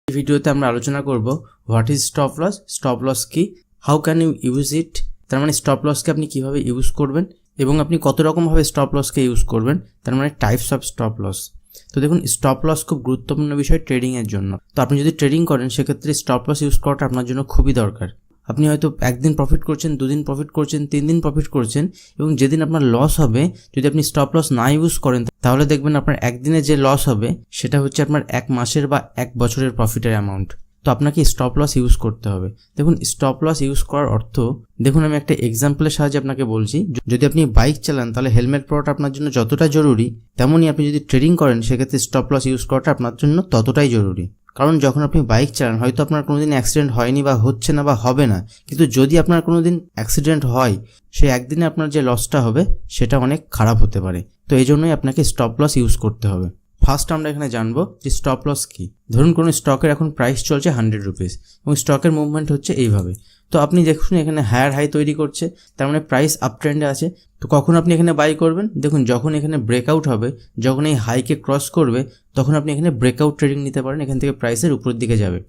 এই ভিডিওতে আমরা আলোচনা করব হোয়াট ইজ স্টপ লস কি, how can you use it, তার মানে স্টপ লসকে আপনি কিভাবে ইউজ করবেন এবং আপনি কত রকমভাবে স্টপ লসকে ইউজ করবেন, তার মানে টাইপস অফ স্টপ লস। তো দেখুন, স্টপ লস খুব গুরুত্বপূর্ণ বিষয় ট্রেডিংয়ের জন্য। তো আপনি যদি ট্রেডিং করেন সেক্ষেত্রে স্টপ লস ইউজ করাটা আপনার জন্য খুবই দরকার। আপনি হয়তো একদিন প্রফিট করছেন, দুদিন প্রফিট করছেন, 3 দিন প্রফিট করছেন, এবং যেদিন আপনার লস হবে যদি আপনি স্টপ লস না ইউজ করেন তাহলে দেখবেন আপনার একদিনে যে লস হবে সেটা হচ্ছে আপনার 1 মাসের বা 1 বছরের প্রফিটের অ্যামাউন্ট। তো আপনাকে স্টপ লস ইউজ করতে হবে। দেখুন, স্টপ লস ইউজ করার অর্থ, দেখুন আমি একটা এক্সাম্পলের সাহায্যে আপনাকে বলছি। যদি আপনি বাইক চালান তাহলে হেলমেট পরাটা আপনার জন্য যতটা জরুরি, তেমনই আপনি যদি ট্রেডিং করেন সেক্ষেত্রে স্টপ লস ইউজ করাটা আপনার জন্য ততটাই জরুরি। কারণ যখন আপনি বাইক চালান হয়তো আপনার কোনোদিন অ্যাক্সিডেন্ট হয়নি বা হচ্ছে না বা হবে না, কিন্তু যদি আপনার কোনোদিন অ্যাক্সিডেন্ট হয় সেই একদিনে আপনার যে লসটা হবে সেটা অনেক খারাপ হতে পারে। তো এই জন্যই আপনাকে স্টপ লস ইউজ করতে হবে। ফার্স্ট আমরা এখানে জানবো যে স্টপ লস কি। ধরুন কোনো স্টকের এখন প্রাইস চলছে 100 রুপিস এবং স্টকের মুভমেন্ট হচ্ছে এইভাবে। তো আপনি দেখুন এখানে হায়ার হাই তৈরি করছে, তার মানে প্রাইস আপ ট্রেন্ডে আছে। তো কখন আপনি এখানে বাই করবেন? দেখুন, যখন এখানে ব্রেকআউট হবে, যখন এই হাইকে ক্রস করবে তখন আপনি এখানে ব্রেকআউট ট্রেডিং নিতে পারেন। এখান থেকে প্রাইসের উপরের দিকে যাবে,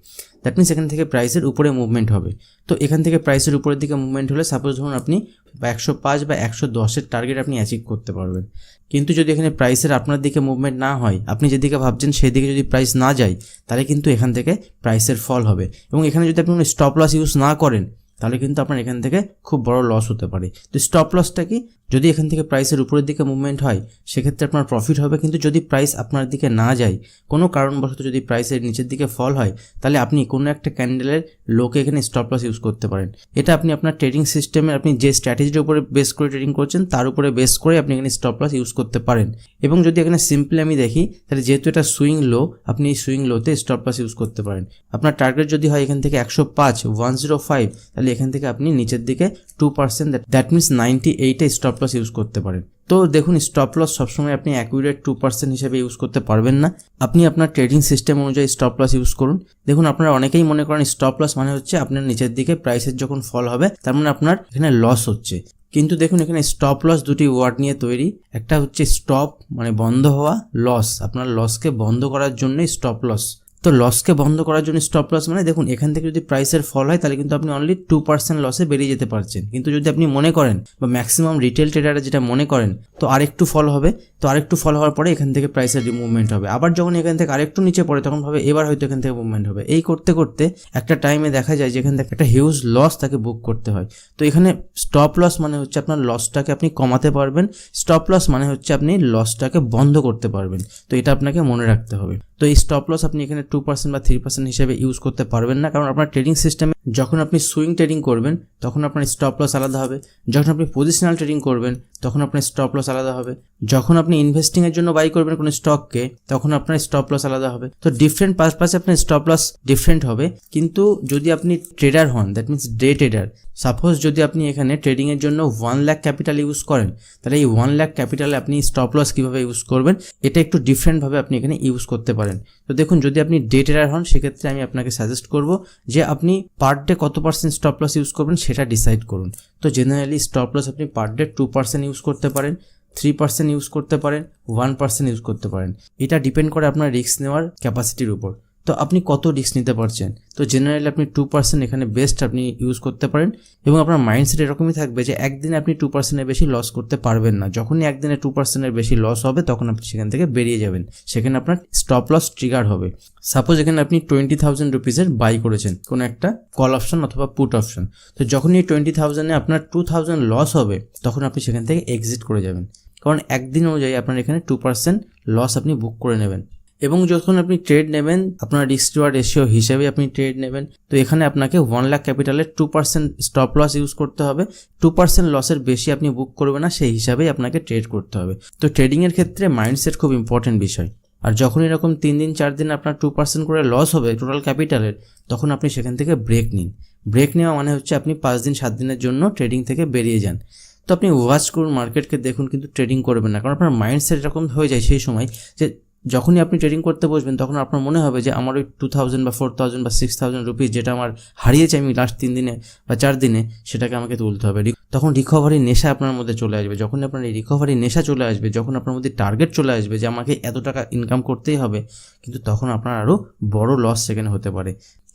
দ্যাট মিনস এখান থেকে প্রাইসের উপরে মুভমেন্ট হবে। তো এখান থেকে প্রাইসের উপরের দিকে মুভমেন্ট হলে সাপোজ ধরুন আপনি 105 বা 110-এর টার্গেট আপনি অ্যাচিভ করতে পারবেন। কিন্তু যদি এখানে প্রাইসের আপনার দিকে মুভমেন্ট না হয়, আপনি যেদিকে ভাবছেন সেই দিকে যদি প্রাইস না যায়, তাহলে কিন্তু এখান থেকে প্রাইসের ফল হবে। এবং এখানে যদি আপনি স্টপ লস ইউজ না করেন তাহলে কিন্তু আপনার এখান থেকে খুব বড় লস হতে পারে। তো স্টপ লসটা কি? যদি এখান থেকে প্রাইসের উপরের দিকে মুভমেন্ট হয় সেক্ষেত্রে আপনার প্রফিট হবে, কিন্তু যদি প্রাইস আপনার দিকে না যায়, কোনো কারণবশত যদি প্রাইসের নিচের দিকে ফল হয়, তাহলে আপনি কোনো একটা ক্যান্ডেলের লোকে এখানে স্টপ লস ইউজ করতে পারেন। এটা আপনি আপনার ট্রেডিং সিস্টেমে আপনি যে স্ট্র্যাটেজির উপরে বেস করে ট্রেডিং করছেন তার উপরে বেস করে আপনি এখানে স্টপ লস ইউজ করতে পারেন। এবং যদি এখানে সিম্পলি আমি দেখি তাহলে যেহেতু এটা সুইং লো, আপনি এই সুইং লোতে স্টপ লস ইউজ করতে পারেন। আপনার টার্গেট যদি হয় এখান থেকে 105 তাহলে এখান থেকে আপনি নিচের দিকে 2%, দ্যাট মিনস 98-এ স্টপ লস ইউজ করতে পারেন। তো দেখুন, স্টপ লস সবসময় আপনি অ্যাকুরেট 2% হিসেবে ইউজ করতে পারবেন না। আপনি আপনার ট্রেডিং সিস্টেম অনুযায়ী স্টপ লস ইউজ করুন। দেখুন, আপনারা অনেকেই মনে করেন স্টপ লস মানে হচ্ছে আপনার নিচের দিকে প্রাইসের যখন ফল হবে তার মানে আপনার এখানে লস হচ্ছে। কিন্তু দেখুন, এখানে স্টপ লস দুটি ওয়ার্ড নিয়ে তৈরি। একটা হচ্ছে স্টপ মানে বন্ধ হওয়া, লস আপনার লসকে বন্ধ করার জন্যই স্টপ লস। তো লসকে বন্ধ করার জন্য স্টপ লস মানে দেখুন, এখান থেকে যদি প্রাইসের ফল হয় তাহলে কিন্তু আপনি অনলি 2% লসে বেরিয়ে যেতে পারছেন। কিন্তু যদি আপনি মনে করেন বা ম্যাক্সিমাম রিটেল ট্রেডাররা যেটা মনে করেন, তো আরেকটু ফল হবে, তো আরেকটু ফল হওয়ার পরে এখান থেকে প্রাইসের মুভমেন্ট হবে। আবার যখন এখান থেকে আরেকটু নিচে পড়ে তখন ভাবে এবার হয়তো এখান থেকে মুভমেন্ট হবে। এই করতে করতে একটা টাইমে দেখা যায় যে এখান থেকে একটা হিউজ লস তাকে বুক করতে হয়। তো এখানে স্টপ লস মানে হচ্ছে আপনার লসটাকে আপনি কমাতে পারবেন, স্টপ লস মানে হচ্ছে আপনি লসটাকে বন্ধ করতে পারবেন। তো এটা আপনাকে মনে রাখতে হবে। তো এই স্টপ লস আপনি এখানে 2% বা 3% হিসেবে ইউজ করতে পারবেন না, কারণ আপনার ট্রেডিং সিস্টেমে যখন আপনি সুইং ট্রেডিং করবেন তখন আপনার স্টপ লস আলাদা হবে, যখন আপনি পজিশনাল ট্রেডিং করবেন তখন আপনার স্টপ লস আলাদা হবে, যখন আপনি ইনভেস্টিং এর জন্য বাই করবেন কোনো স্টককে তখন আপনার স্টপ লস আলাদা হবে। তো ডিফারেন্ট পারপাসে আপনার স্টপ লস ডিফারেন্ট হবে। কিন্তু যদি আপনি ট্রেডার হন, that means day trader, suppose যদি আপনি এখানে ট্রেডিং এর জন্য 1 লাখ ক্যাপিটাল ইউজ করেন, তাহলে এই 1 লাখ ক্যাপিটালে আপনি স্টপ লস কিভাবে ইউজ করবেন এটা একটু ডিফারেন্ট ভাবে আপনি এখানে ইউজ করতে পারেন। তো দেখুন, যদি আপনি ডে ট্রেডার হন সেক্ষেত্রে আমি আপনাকে সাজেস্ট করব যে আপনি পার ডে কত % স্টপ লস ইউজ করবেন সেটা ডিসাইড করুন। তো জেনারেলি স্টপ লস আপনি পার ডে 2% ইউজ করতে পারেন, 3% ইউজ করতে পারেন, 1% ইউজ করতে পারেন। এটা ডিপেন্ড করে আপনার রিস্ক নেওয়ার ক্যাপাসিটির উপর। তো আপনি কত রিস্ক নিতে পারছেন। তো জেনারেলি আপনি 2% এখানে বেস্ট আপনি ইউজ করতে পারেন, এবং আপনার মাইন্ডসেট এরকমই থাকবে যে একদিনে আপনি 2%-এর বেশি লস করতে পারবেন না। যখনই একদিনে 2%-এর বেশি লস হবে তখন আপনি সেখান থেকে বেরিয়ে যাবেন, সেখানে আপনার স্টপ লস ট্রিগার হবে। সাপোজ এখানে আপনি 20,000 রুপিসের বাই করেছেন কোনো একটা কল অপশন অথবা পুট অপশন। তো যখন এই 20,000-এ আপনার 2,000 লস হবে তখন আপনি সেখান থেকে এক্সিট করে যাবেন, কারণ একদিন অনুযায়ী আপনার এখানে 2% লস আপনি বুক করে নেবেন। এবং যখন আপনি ট্রেড নেবেন আপনার রিস্ক টু রেশিও হিসেবে আপনি ট্রেড নেবেন। তো এখানে আপনাকে 1 লাখ ক্যাপিটালের 2% স্টপ লস ইউজ করতে হবে। 2% লসের বেশি আপনি বুক করবেন না, সেই হিসাবেই আপনাকে ট্রেড করতে হবে। তো ট্রেডিংয়ের ক্ষেত্রে মাইন্ডসেট খুব ইম্পর্টেন্ট বিষয়। আর যখন এরকম 3 দিন 4 দিন আপনার 2% করে লস হবে টোটাল ক্যাপিটালের, তখন আপনি সেখান থেকে ব্রেক নিন। ব্রেক নেওয়া মানে হচ্ছে আপনি 5 দিন 7 দিনের জন্য ট্রেডিং থেকে বেরিয়ে যান। তো আপনি ওয়াচ করুন, মার্কেটকে দেখুন, কিন্তু ট্রেডিং করবেন না, কারণ আপনার মাইন্ডসেট এরকম হয়ে যায় সেই সময় যে যখনই আপনি ট্রেডিং করতে বসবেন তখন আপনার মনে হবে যে আমার ওই 2000 বা 4000 বা 6000 রুপিস যেটা আমার হারিয়েছে আমি লাস্ট 3 দিনে বা 4 দিনে, সেটাকে আমাকে তুলতে হবে। তখন রিকভারির নেশা আপনার মধ্যে চলে আসবে। যখন আপনার এই রিকভারির নেশা চলে আসবে, যখন আপনার মধ্যে টার্গেট চলে আসবে যে আমাকে এত টাকা ইনকাম করতেই হবে, কিন্তু তখন আপনার আরও বড় লস সেখানে হতে পারে।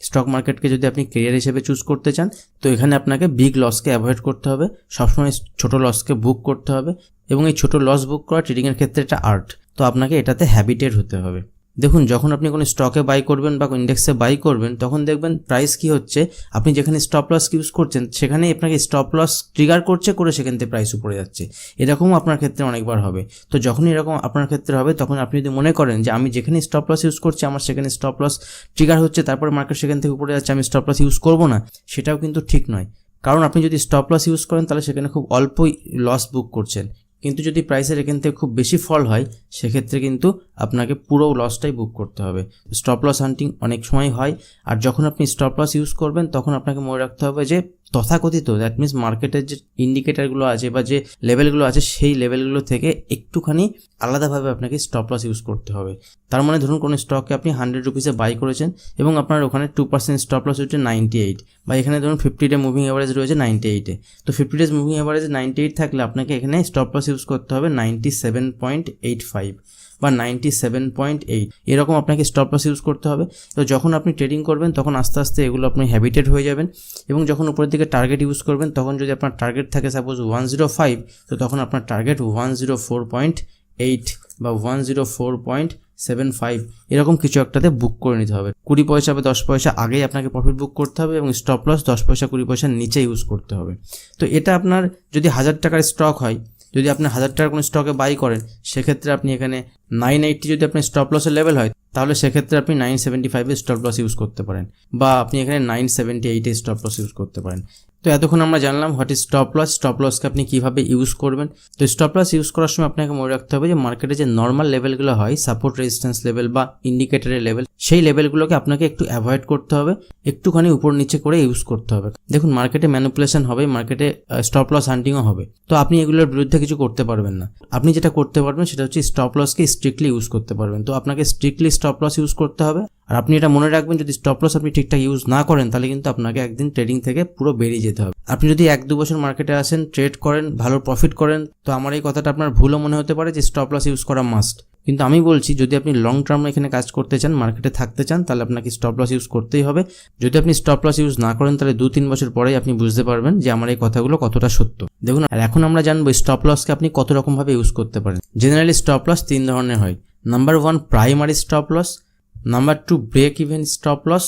স্টক মার্কেটকে যদি আপনি কেরিয়ার হিসেবে চুজ করতে চান, তো এখানে আপনাকে বিগ লসকে অ্যাভয়েড করতে হবে, সবসময় ছোট লসকে বুক করতে হবে, এবং এই ছোট লস বুক করা ট্রেডিংয়ের ক্ষেত্রে একটা আর্ট। তো আপনাকে এটাতে হ্যাবিটেড হতে হবে। দেখুন, যখন আপনি কোনো স্টকে বাই করবেন বা ইন্ডেক্সে বাই করবেন, তখন দেখবেন প্রাইস কি হচ্ছে, আপনি যেখানে স্টপ লস ইউজ করছেন সেখানেই আপনাকে স্টপ লস ট্রিগার করে সেখান থেকে প্রাইস উপরে যাচ্ছে। এরকমও আপনার ক্ষেত্রে অনেকবার হবে। তো যখনই এরকম আপনার ক্ষেত্রে হবে, তখন আপনি যদি মনে করেন যে আমি যেখানে স্টপ লস ইউজ করছি আমার সেখানে স্টপ লস ট্রিগার হচ্ছে, তারপরে মার্কেট সেখান থেকে উপরে যাচ্ছে, আমি স্টপ লস ইউজ করবো না, সেটাও কিন্তু ঠিক নয়। কারণ আপনি যদি স্টপ লস ইউজ করেন তাহলে সেখানে খুব অল্পই লস বুক করছেন, কিন্তু যদি প্রাইসের এখান থেকে খুব বেশি ফল হয় সেক্ষেত্রে কিন্তু আপনাকে পুরো লসটাই বুক করতে হবে। স্টপ লস হান্টিং অনেক সময় হয়, আর যখন আপনি স্টপ লস ইউজ করবেন তখন আপনাকে মনে রাখতে হবে যে তথাকথিত দ্যাট মিনস মার্কেটের যে ইন্ডিকেটারগুলো আছে বা যে লেভেলগুলো আছে সেই লেভেলগুলো থেকে একটুখানি আলাদাভাবে আপনাকে স্টপ লস ইউজ করতে হবে। তার মানে ধরুন কোনো স্টককে আপনি 100 রুপিসে বাই করেছেন এবং আপনার ওখানে 2% স্টপ লস হচ্ছে 98, বা এখানে ধরুন 50 ডে মুভিং অ্যাভারেজ রয়েছে 98-এ। তো 50 ডেজ মুভিং অ্যাভারেজ 98 থাকলে আপনাকে এখানে স্টপ লস ইউজ করতে হবে 97.85 বা 97.8, এরকম আপনাকে স্টপ লস ইউজ করতে হবে। তো যখন আপনি ট্রেডিং করবেন তখন আস্তে আস্তে এগুলো আপনি হ্যাবিটেড হয়ে যাবেন, এবং যখন উপরের দিকে টার্গেট ইউজ করবেন তখন যদি আপনার টার্গেট থাকে সাপোজ 105, তো তখন আপনার টার্গেট 104.8 বা 104.75 এরকম কিছু একটাতে বুক করে নিতে হবে। 20 পয়সা বা 10 পয়সা আগেই আপনাকে প্রফিট বুক করতে হবে, এবং স্টপ লস 10 পয়সা 20 পয়সার নিচে ইউজ করতে হবে। তো এটা আপনার যদি 1000 টাকার স্টক হয়, যদি আপনি 1000 টাকার কোনো স্টকে বাই করেন, সেক্ষেত্রে আপনি এখানে 980 যদি আপনার স্টপ লসের লেভেল হয়, তাহলে সেক্ষেত্রে আপনি 975 স্টপ লস ইউজ করতে পারেন, বা আপনি এখানে 978 স্টপ লস ইউজ করতে পারেন। তো এতক্ষণ আমরা জানলাম what is stop loss, stop লসকে আপনি কীভাবে ইউজ করবেন। তো স্টপ লস ইউজ করার সময় আপনাকে মনে রাখতে হবে যে মার্কেটে যে নর্মাল লেভেলগুলো হয়, সাপোর্ট রেজিস্ট্যান্স লেভেল বা ইন্ডিকেটরের লেভেল, সেই লেভেলগুলোকে আপনাকে একটু অ্যাভয়েড করতে হবে, একটুখানি উপর নিচে করে ইউজ করতে হবে। দেখুন, মার্কেটে ম্যানিপুলেশন হবে, মার্কেটে স্টপ লস হান্টিংও হবে, তো আপনি এগুলোর বিরুদ্ধে কিছু করতে পারবেন না। আপনি যেটা করতে পারবেন সেটা হচ্ছে স্টপ লসকে স্ট্রিক্টলি ইউজ করতে পারবেন। তো আপনাকে স্ট্রিক্টলি স্টপ লস ইউজ করতে হবে, আর আপনি এটা মনে রাখবেন যদি স্টপ লস আপনি ঠিকঠাক ইউজ না করেন তাহলে কিন্তু আপনাকে একদিন ট্রেডিং থেকে পুরো বেরিয়ে যেতে হবে। আপনি যদি 1-2 বছর মার্কেটে আসেন, ট্রেড করেন, ভালো প্রফিট করেন, তো আমার এই কথাটা আপনার ভুলও মনে হতে পারে যে স্টপ লস ইউজ করা মাস্ট, কিন্তু আমি বলছি যদি আপনি লং টার্মে এখানে কাজ করতে চান, মার্কেটে থাকতে চান, তাহলে আপনাকে স্টপ লস ইউজ করতেই হবে। যদি আপনি স্টপ লস ইউজ না করেন তাহলে 2-3 বছর পরেই আপনি বুঝতে পারবেন যে আমার এই কথাগুলো কতটা সত্য। দেখুন, আর এখন আমরা জানবো স্টপ লসকে আপনি কত রকমভাবে ইউজ করতে পারেন। জেনারেলি স্টপ লস 3 ধরনের হয়। Number 1 primary stop loss, number 2 break even stop loss,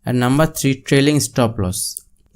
আর নাম্বার 3 ট্রেলিং স্টপ লস।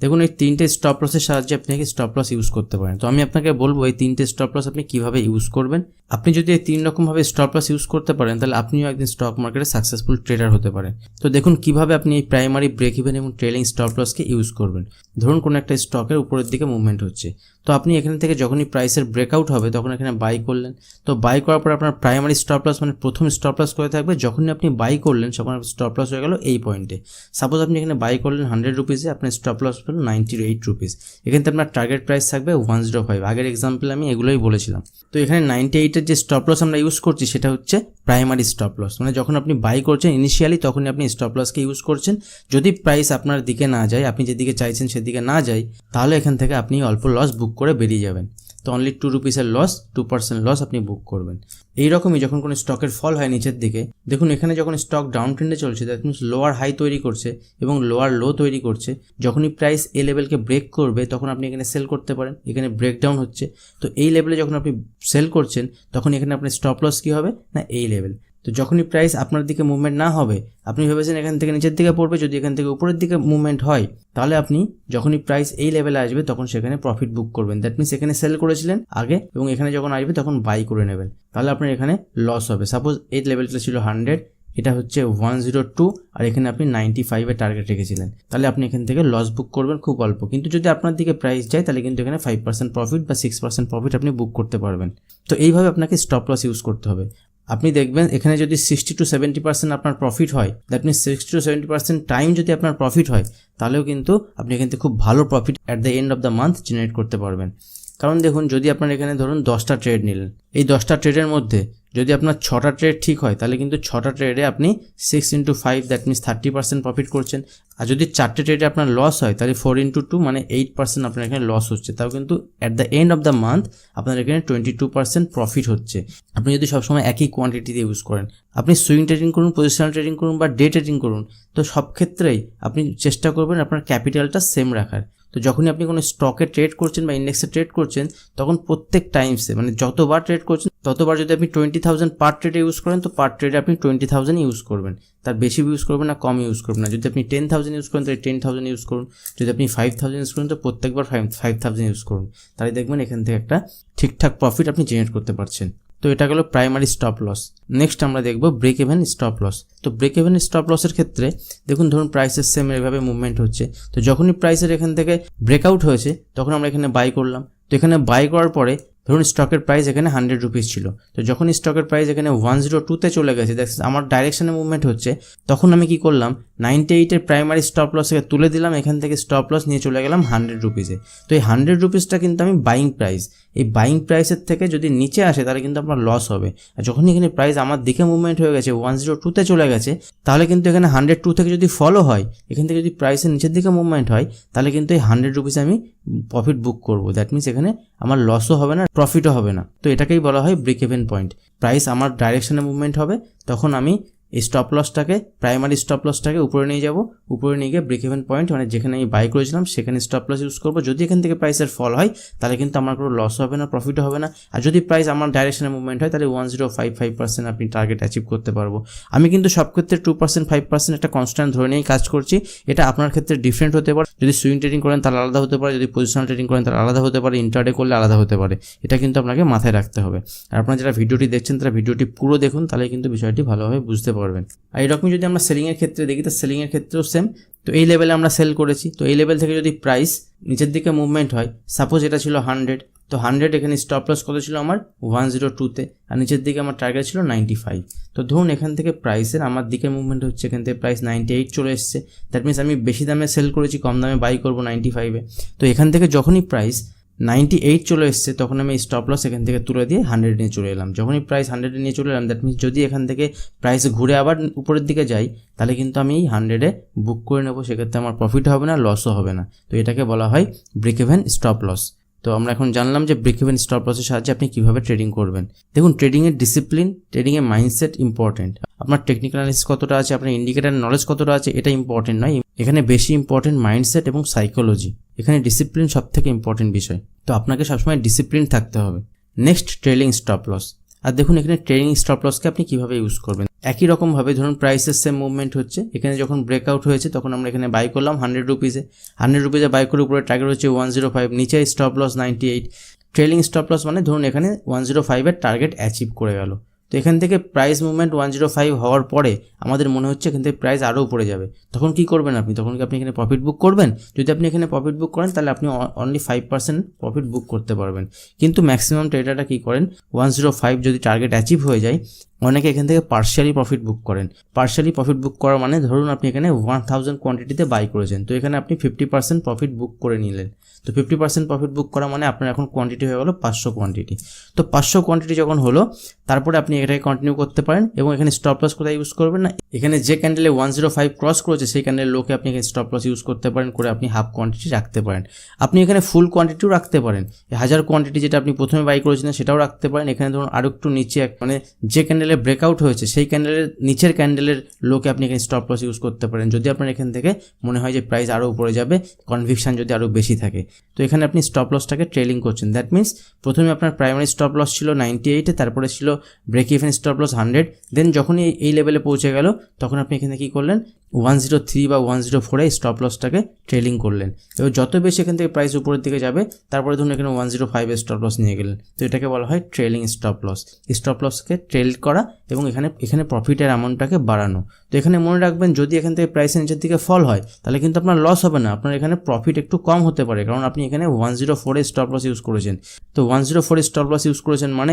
দেখুন, এই 3টে স্টপ লসের সাহায্যে আপনি স্টপ লস ইউজ করতে পারেন। তো আমি আপনাকে বলবো এই 3টে স্টপ লস আপনি কিভাবে ইউজ করবেন। আপনি যদি এই 3 রকমভাবে স্টপ লস ইউজ করতে পারেন তাহলে আপনিও একদিন স্টক মার্কেটে সাকসেসফুল ট্রেডার হতে পারেন। তো দেখুন কিভাবে আপনি এই প্রাইমারি, ব্রেক ইভেন এবং ট্রেলিং স্টপ লসকে ইউজ করবেন। ধরুন কোনো একটা স্টকের উপরের দিকে মুভমেন্ট হচ্ছে, তো আপনি এখান থেকে যখনই প্রাইসের ব্রেকআউট হবে তখন এখানে বাই করলেন। তো বাই করার পর আপনার প্রাইমারি স্টপ লস মানে প্রথম স্টপ লস করে থাকবে যখনই আপনি বাই করলেন, তখন স্টপ লস হয়ে গেল এই পয়েন্টে। সাপোজ আপনি এখানে বাই করলেন 100 রুপিসে, আপনার স্টপ লস হলো 98 রুপিস। এখানে আপনার টার্গেট প্রাইস থাকবে 105। আগের এক্সাম্পল আমি এগুলোই বলেছিলাম। তো এখানে 98-এর যে স্টপ লস আমরা ইউজ করছি সেটা হচ্ছে প্রাইমারি স্টপ লস, মানে যখন আপনি বাই করছেন ইনিশিয়ালি তখনই আপনি স্টপ লসকে ইউজ করছেন। যদি প্রাইস আপনার দিকে না যায়, আপনি যেদিকে চাইছেন সেদিকে না যায়, তাহলে এখান থেকে আপনি অল্প লস বুক করে বেরিয়ে যাবেন। তো অনলি 2 রুপিসের লস, 2% লস আপনি বুক করবেন। এইরকমই যখন কোনো স্টকের ফল হয় নিচের দিকে, দেখুন এখানে যখন স্টক ডাউন ট্রেন্ডে চলছে, দ্যাট মিনস লোয়ার হাই তৈরি করছে এবং লোয়ার লো তৈরি করছে, যখনই প্রাইস এই লেভেলকে ব্রেক করবে তখন আপনি এখানে সেল করতে পারেন। এখানে ব্রেকডাউন হচ্ছে, তো এই লেভেলে যখন আপনি সেল করছেন তখন এখানে আপনার স্টপ লস কী হবে না এই লেভেল। তো যখনই প্রাইস আপনার দিকে মুভমেন্ট না হবে, আপনি ভেবেছেন এখান থেকে নিচের দিকে পড়বে, যদি এখান থেকে উপরের দিকে মুভমেন্ট হয় তাহলে আপনি যখনই প্রাইস এই লেভেলে আসবে তখন সেখানে প্রফিট বুক করবেন। দ্যাট মিনস এখানে সেল করেছিলেন আগে এবং এখানে যখন আসবে তখন বাই করে নেবেন, তাহলে আপনার এখানে লস হবে। সাপোজ এই লেভেলটা ছিল 100, এটা হচ্ছে 102, আর এখানে আপনি 95-এর টার্গেট রেখেছিলেন, তাহলে আপনি এখান থেকে লস বুক করবেন খুব অল্প। কিন্তু যদি আপনার দিকে প্রাইস যায় তাহলে কিন্তু এখানে 5% প্রফিট বা 6% প্রফিট আপনি বুক করতে পারবেন। তো এইভাবে আপনাকে স্টপ লস ইউজ করতে হবে। আপনি দেখবেন এখানে যদি 60-70% আপনার প্রফিট হয়, দ্যাট মিনস 60-70% টাইম যদি আপনার প্রফিট হয়, তাহলেও কিন্তু আপনি এখান থেকে খুব ভালো profit at the end of the month generate করতে পারবেন। কারণ দেখুন যদি আপনার এখানে ধরুন 10টা ট্রেড নিলেন, এই 10টা ট্রেডের মধ্যে যদি আপনার 6টা ট্রেড ঠিক হয় তাহলে কিন্তু 6টা ট্রেডে আপনি 6 × 5 দ্যাট মিনস 30% প্রফিট করছেন। আর যদি 4টে ট্রেডে আপনার লস হয় তাহলে 4 × 2 মানে 8% আপনার এখানে লস হচ্ছে। তাও কিন্তু at the end of the month আপনার এখানে 22% প্রফিট হচ্ছে। আপনি যদি সবসময় একই কোয়ান্টিটিতে ইউজ করেন, আপনি সুইং ট্রেডিং করুন, পজিশনাল ট্রেডিং করুন বা ডে ট্রেডিং করুন, তো সব ক্ষেত্রেই আপনি চেষ্টা করবেন আপনার ক্যাপিটালটা সেম রাখার। তো যখনই আপনি কোনো স্টকে ট্রেড করছেন বা ইন্ডেক্সে ট্রেড করছেন তখন প্রত্যেক টাইমসে মানে যতবার ট্রেড করছেন ততবার যদি আপনি 20,000 পার ট্রেডে ইউজ করেন তো পার ট্রেডে আপনি 20,000 ইউজ করবেন, তার বেশি ইউজ করবেন না, কম ইউজ করবেন না। যদি আপনি 10,000 ইউজ করেন তাহলে 10,000 ইউজ করুন, যদি আপনি 5,000 ইউজ করেন তো প্রত্যেকবার 5,000 ইউজ করুন, তাহলে দেখবেন এখান থেকে একটা ঠিকঠাক প্রফিট আপনি জেনারেট করতে পারছেন। তো এটা গেলো প্রাইমারি স্টপ লস। নেক্সট আমরা দেখব ব্রেক ইভেন স্টপ লস। তো ব্রেক ইভেন স্টপ লসের ক্ষেত্রে দেখুন ধরুন প্রাইসের সেম এভাবে মুভমেন্ট হচ্ছে, তো যখনই প্রাইসের এখান থেকে ব্রেকআউট হয়েছে তখন আমরা এখানে বাই করলাম। তো এখানে বাই করার পরে ধরুন স্টকের প্রাইস এখানে 100 রুপিস ছিল, তো যখন স্টকের প্রাইস এখানে 102-তে চলে গেছে, আমার ডাইরেকশনে মুভমেন্ট হচ্ছে, তখন আমি কি করলাম 98-এর প্রাইমারি স্টপ লস থেকে তুলে দিলাম, এখান থেকে স্টপ লস নিয়ে চলে গেলাম 100 রুপিসে। তো এই 100 রুপিসটা কিন্তু আমি বাইং প্রাইস, এই বাইং প্রাইসের থেকে যদি নিচে আসে তাহলে কিন্তু আপনার লস হবে। আর যখনই এখানে প্রাইস আমার দিকে মুভমেন্ট হয়ে গেছে 102-তে চলে গেছে, তাহলে কিন্তু এখানে 102 থেকে যদি ফলো হয়, এখান থেকে যদি প্রাইসের নিচের দিকে মুভমেন্ট হয় তাহলে কিন্তু এই 100 রুপিসে আমি প্রফিট বুক করবো। দ্যাট মিনস এখানে আমার লসও হবে না, প্রফিটও হবে না। তো এটাকেই বলা হয় ব্রেক ইভেন পয়েন্ট। প্রাইস আমার ডাইরেকশনে মুভমেন্ট হবে, তখন আমি এই স্টপ লসটাকে, প্রাইমারি স্টপ লসটাকে উপরে নিয়ে যাব, উপরে নিয়ে গিয়ে ব্রেক ইভেন পয়েন্ট মানে যেখানে আমি বাই করেছিলাম সেখানে স্টপ লস ইউজ করবো। যদি এখান থেকে প্রাইসের ফল হয় তাহলে কিন্তু আমার কোনো লস হবে না, প্রফিটও হবে না। আর যদি প্রাইস আমার ডাইরেকশনে মুভমেন্ট হয় তাহলে 1055% আপনি টার্গেট অ্যাচিভ করতে পারবো। আমি কিন্তু সব ক্ষেত্রে 2% 5% একটা কনস্ট্যান্ট ধরে নিয়েই কাজ করছি। এটা আপনার ক্ষেত্রে ডিফারেন্ট হতে পারে, যদি সুইং ট্রেডিং করেন তাহলে আলাদা হতে পারে, যদি পজিশনাল ট্রেডিং করেন তাহলে আলাদা হতে পারে, ইন্টারডে করলে আলাদা হতে পারে। এটা কিন্তু আপনাকে মাথায় রাখতে হবে। আর আপনারা যারা ভিডিওটি দেখছেন তারা ভিডিওটি পুরো দেখুন, তাহলে কিন্তু বিষয়টি ভালোভাবে বুঝতে পারবেন। আর এরকম যদি আমরা সেলিংয়ের ক্ষেত্রে দেখি তো সেলিংয়ের ক্ষেত্রেও সেম। তো এই লেভেলে আমরা সেল করেছি, তো এই লেভেল থেকে যদি প্রাইস নিচের দিকে মুভমেন্ট হয়, সাপোজ এটা ছিল 100, তো 100 এখানে স্টপ লস কত ছিল আমার 102-তে, আর নিচের দিকে আমার টার্গেট ছিল 95। তো ধরুন এখান থেকে প্রাইসের আমার দিকে মুভমেন্ট হচ্ছে, এখান থেকে প্রাইস 98 চলে এসছে, দ্যাট মিনস আমি বেশি দামে সেল করেছি, কম দামে বাই করবো 95-এ। তো এখান থেকে যখনই প্রাইস 98 চলে এসছে তখন আমি স্টপ লস এখান থেকে তুলে দিয়ে 100 নিয়ে চলে এলাম। যখনই প্রাইস 100 নিয়ে চলে এলাম, দ্যাট মিনস যদি এখান থেকে প্রাইস ঘুরে আবার উপরের দিকে যাই তাহলে কিন্তু আমি 100-এ বুক করে নেবো, সেক্ষেত্রে আমার প্রফিট হবে না, লসও হবে না। তো এটাকে বলা হয় ব্রেক ইভেন স্টপ লস। তো আমরা এখন জানলাম যে ব্রেক ইভেন স্টপ লসের সাহায্যে আপনি কীভাবে ট্রেডিং করবেন। দেখুন ট্রেডিংয়ের ডিসিপ্লিন, ট্রেডিংয়ের মাইন্ডসেট ইম্পর্টেন্ট। আপনার টেকনিক্যাল অ্যানালিসিস কতটা আছে, আপনার ইন্ডিকেটার নলেজ কতটা আছে, এটা ইম্পর্টেন্ট নয়। এখানে বেশি ইম্পর্টেন্ট মাইন্ডসেট এবং সাইকোলজি। এখানে ডিসিপ্লিন সব থেকে ইম্পর্টেন্ট বিষয়। তো আপনাকে সবসময় ডিসিপ্লিন থাকতে হবে। Next trailing stop loss. আর দেখুন এখানে ট্রেলিং স্টপ লসকে আপনি কীভাবে ইউজ করবেন। একই রকমভাবে ধরুন প্রাইসের সেম মুভমেন্ট হচ্ছে, এখানে যখন ব্রেকআউট হয়েছে তখন আমরা এখানে বাই করলাম 100 রুপিসে, 100 রুপিসে বাই করে উপরে টার্গেট হচ্ছে 105, নিচে stop loss 98। Trailing stop loss মানে ধরুন এখানে 105-এর টার্গেট অ্যাচিভ করে গেল। তো এখান থেকে প্রাইস মুভমেন্ট 105 হওয়ার পরে আমাদের মনে হচ্ছে এখান থেকে প্রাইস আরও উপরে যাবে, তখন কি করবেন আপনি? তখন কি আপনি এখানে প্রফিট বুক করবেন? যদি আপনি এখানে প্রফিট বুক করেন তাহলে আপনি অনলি 5% প্রফিট বুক করতে পারবেন। কিন্তু ম্যাক্সিমাম ট্রেডাররা কী করেন, 105 যদি টার্গেট অ্যাচিভ হয়ে যায়, অনেকে এখান থেকে পার্শিয়ালি প্রফিট বুক করেন। পার্শিয়ালি প্রফিট বুক করা মানে ধরুন আপনি এখানে 1000 কোয়ান্টিটিতে বাই করেছেন, তো এখানে আপনি 50% প্রফিট বুক করে নিলেন। তো 50% প্রফিট বুক করা মানে আপনার এখন কোয়ান্টিটি হয়ে গেল 500 কোয়ান্টিটি। তো 500 কোয়ান্টিটি যখন হলো তারপরে আপনি এটাকে কন্টিনিউ করতে পারেন। এবং এখানে স্টপ লস কোথায় ইউজ করবেন না, এখানে যে ক্যান্ডেলে 105 ক্রস করেছে সেই ক্যান্ডেলের লোকে আপনি এখানে স্টপ লস ইউজ করতে পারেন, করে আপনি হাফ কোয়ান্টিটি রাখতে পারেন। আপনি এখানে ফুল কোয়ান্টিটিও রাখতে পারেন, 1000 কোয়ান্টিটি যেটা আপনি প্রথমে বাই করেছিলেন সেটাও রাখতে পারেন। এখানে ধরুন আরও একটু নিচে মানে যে ক্যান্ডেলে ব্রেকআউট হয়েছে সেই ক্যান্ডেলের নিচের ক্যান্ডেলের লোকে আপনি এখানে স্টপ লস ইউজ করতে পারেন, যদি আপনার এখান থেকে মনে হয় যে প্রাইস আরও উপরে যাবে, কনভিকশন যদি আরও বেশি থাকে। তো এখানে আপনি স্টপ লসটাকে ট্রেলিং করছেন। দ্যাট মিনস প্রথমে আপনার প্রাইমারি স্টপ লস ছিল 98-এ, তারপরে ছিল ব্রেক ইভেন স্টপ লস 100, দেন যখনই এই লেভেলে পৌঁছে গেল তখন আপনি এখানে কী করলেন, 103 বা 104-এ স্টপ লসটাকে ট্রেলিং করলেন। এবার যত বেশি এখান থেকে প্রাইস উপরের দিকে যাবে তারপরে ধরুন এখানে 105-এ স্টপ লস নিয়ে গেলেন। তো এটাকে বলা হয় ট্রেলিং স্টপ লস। স্টপ লসকে ট্রেল করা এবং এখানে প্রফিটের অ্যামাউন্টটাকে বাড়ানো। তো এখানে মনে রাখবেন যদি এখান থেকে প্রাইসের নিচের দিকে ফল হয় তাহলে কিন্তু আপনার লস হবে না, আপনার এখানে প্রফিট একটু কম হতে পারে, কারণ আপনি এখানে 104-এ স্টপ লস ইউজ করেছেন। তো 104-এ স্টপ লস ইউজ করেছেন মানে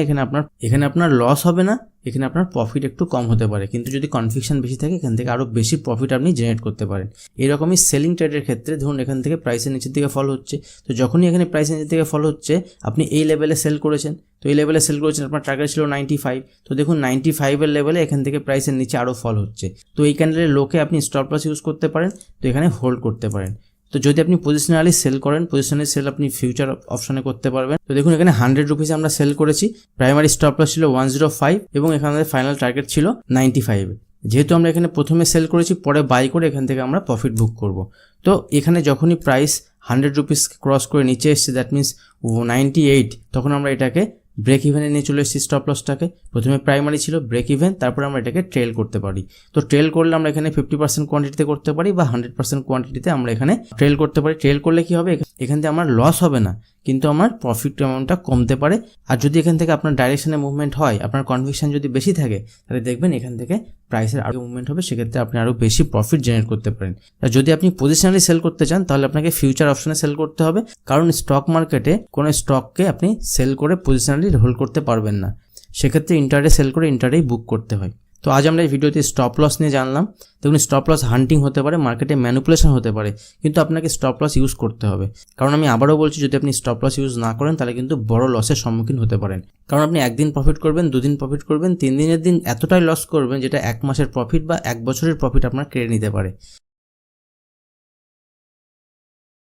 এখানে আপনার লস হবে না, এখানে আপনার প্রফিট একটু কম হতে পারে। কিন্তু যদি কনভিকশন বেশি থাকে এখান থেকে আরও বেশি প্রফিট আপনি জেনারেট করতে পারেন। এরকমই সেলিং ট্রেডের ক্ষেত্রে ধরুন এখান থেকে প্রাইসের নিচের দিকে ফল হচ্ছে, তো যখনই এখানে প্রাইসের নিচের দিকে ফল হচ্ছে আপনি এই লেভেলে সেল করেছেন, তো এই লেভেলে সেল করেছেন, আপনার টার্গেট ছিল 95, তো দেখুন 95 লেভেলে এখান থেকে প্রাইসের নিচে আরও ফল হচ্ছে, তো এই ক্যান্ডেলের লোকে আপনি স্টপ লস ইউজ করতে পারেন, তো এখানে হোল্ড করতে পারেন। তো যদি আপনি পজিশনালি সেল করেন, পজিশনালি সেল আপনি ফিউচার অপশনে করতে পারবেন। তো দেখুন এখানে 100 রুপিসে আমরা সেল করেছি, প্রাইমারি স্টপ লস ছিল 105 এবং এখানে ফাইনাল টার্গেট ছিল 95। যেহেতু আমরা এখানে প্রথমে সেল করেছি, পরে বাই করে এখান থেকে আমরা প্রফিট বুক করব। তো এখানে যখনই প্রাইস 100 রুপিস ক্রস করে নিচে এসছে, দ্যাট মিনস 98, তখন আমরা এটাকে ব্রেক ইভেনে নিয়ে চলে এসেছি স্টপ লসটাকে। প্রথমে প্রাইমারি ছিল ব্রেক ইভেন, তারপরে আমরা এটাকে ট্রেল করতে পারি। তো ট্রেল করলে আমরা এখানে 50% কোয়ান্টিটিতে করতে পারি বা 100% কোয়ান্টিটিতে আমরা এখানে ট্রেল করতে পারি। ট্রেল করলে কি হবে, এখান থেকে আমার লস হবে না, কিন্তু আমার প্রফিট অ্যামাউন্টটা কমতে পারে। আর যদি এখান থেকে আপনার ডাইরেকশনে মুভমেন্ট হয়, আপনার কনভিকশন যদি বেশি থাকে, তাহলে দেখবেন এখান থেকে প্রাইসের আরও মুভমেন্ট হবে, সেক্ষেত্রে আপনি আরও বেশি প্রফিট জেনারেট করতে পারেন। আর যদি আপনি পজিশনালি সেল করতে চান, তাহলে আপনাকে ফিউচার অপশনে সেল করতে হবে, কারণ স্টক মার্কেটে কোনো স্টককে আপনি সেল করে পজিশনালি হোল্ড করতে পারবেন না, সেক্ষেত্রে ইন্টারডে সেল করে ইন্টারডেই বুক করতে হয়। তো আজ আমরা এই ভিডিওতে স্টপ লস নিয়ে জানলাম। দেখুন স্টপ লস হান্টিং হতে পারে, মার্কেটে ম্যানিপুলেশন হতে পারে, কিন্তু আপনাকে স্টপ লস ইউজ করতে হবে। কারণ আমি আবারও বলছি, যদি আপনি স্টপ লস ইউজ না করেন তাহলে কিন্তু বড় লসের সম্মুখীন হতে পারেন। কারণ আপনি একদিন প্রফিট করবেন, দুদিন প্রফিট করবেন, 3 দিনের দিন এতটাই লস করবেন যেটা 1 মাসের প্রফিট বা 1 বছরের প্রফিট আপনার কেড়ে নিতে পারে।